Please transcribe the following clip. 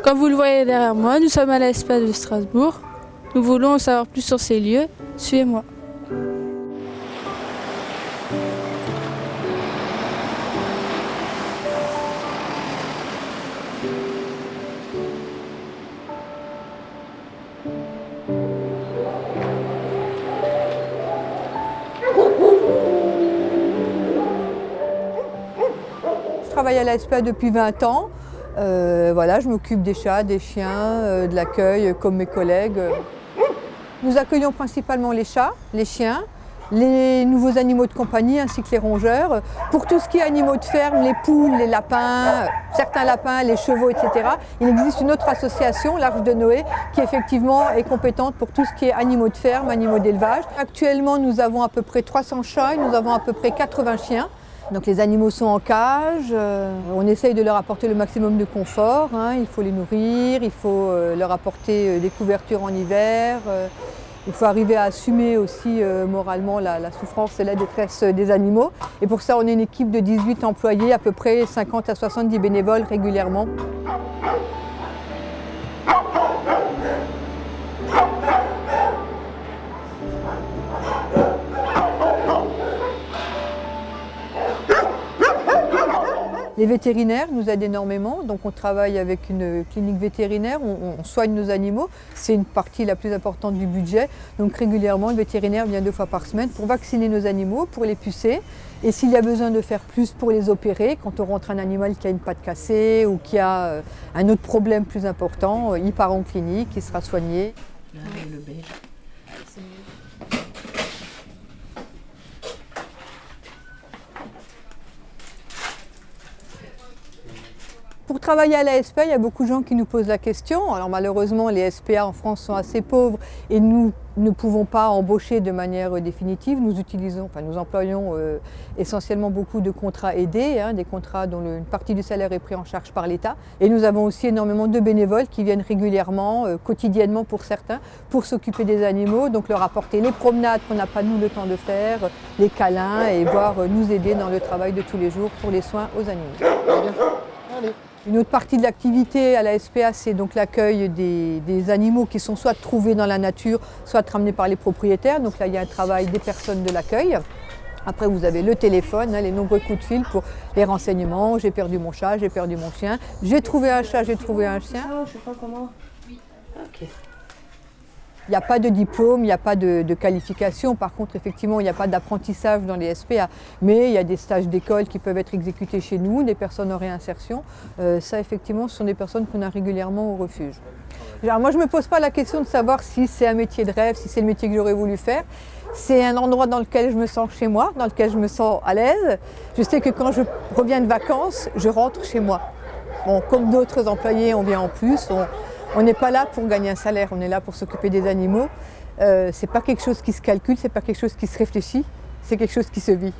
Comme vous le voyez derrière moi, nous sommes à la SPA de Strasbourg. Nous voulons en savoir plus sur ces lieux. Suivez-moi. Je travaille à la SPA depuis 20 ans. Je m'occupe des chats, des chiens, de l'accueil comme mes collègues. Nous accueillons principalement les chats, les chiens, les nouveaux animaux de compagnie ainsi que les rongeurs. Pour tout ce qui est animaux de ferme, les poules, les lapins, certains lapins, les chevaux, etc., il existe une autre association, l'Arche de Noé, qui effectivement est compétente pour tout ce qui est animaux de ferme, animaux d'élevage. Actuellement, nous avons à peu près 300 chats et nous avons à peu près 80 chiens. Donc les animaux sont en cage, on essaye de leur apporter le maximum de confort, il faut les nourrir, il faut leur apporter des couvertures en hiver, il faut arriver à assumer aussi moralement la souffrance et la détresse des animaux. Et pour ça on est une équipe de 18 employés, à peu près 50 à 70 bénévoles régulièrement. Les vétérinaires nous aident énormément, donc on travaille avec une clinique vétérinaire, on soigne nos animaux, c'est une partie la plus importante du budget. Donc régulièrement, le vétérinaire vient 2 fois par semaine pour vacciner nos animaux, pour les pucer. Et s'il y a besoin de faire plus pour les opérer, quand on rentre un animal qui a une patte cassée ou qui a un autre problème plus important, il part en clinique, il sera soigné. Là, le beige. C'est mieux. Pour travailler à la SPA, il y a beaucoup de gens qui nous posent la question. Alors malheureusement, les SPA en France sont assez pauvres et nous ne pouvons pas embaucher de manière définitive. Nous employons essentiellement beaucoup de contrats aidés, des contrats dont une partie du salaire est pris en charge par l'État. Et nous avons aussi énormément de bénévoles qui viennent régulièrement, quotidiennement pour certains, pour s'occuper des animaux, donc leur apporter les promenades qu'on n'a pas nous le temps de faire, les câlins et voire nous aider dans le travail de tous les jours pour les soins aux animaux. Allez. Une autre partie de l'activité à la SPA, c'est donc l'accueil des animaux qui sont soit trouvés dans la nature, soit ramenés par les propriétaires. Donc là, il y a un travail des personnes de l'accueil. Après, vous avez le téléphone, les nombreux coups de fil pour les renseignements. J'ai perdu mon chat, j'ai perdu mon chien. J'ai trouvé un chat, j'ai trouvé un chien. Je sais pas comment. Oui. Ok. Il n'y a pas de diplôme, il n'y a pas de qualification. Par contre, effectivement, il n'y a pas d'apprentissage dans les SPA. Mais il y a des stages d'école qui peuvent être exécutés chez nous, des personnes en réinsertion. Ça, effectivement, ce sont des personnes qu'on a régulièrement au refuge. Alors, moi, je ne me pose pas la question de savoir si c'est un métier de rêve, si c'est le métier que j'aurais voulu faire. C'est un endroit dans lequel je me sens chez moi, dans lequel je me sens à l'aise. Je sais que quand je reviens de vacances, je rentre chez moi. Bon, comme d'autres employés, on vient en plus. On n'est pas là pour gagner un salaire, on est là pour s'occuper des animaux. C'est pas quelque chose qui se calcule, c'est pas quelque chose qui se réfléchit, c'est quelque chose qui se vit.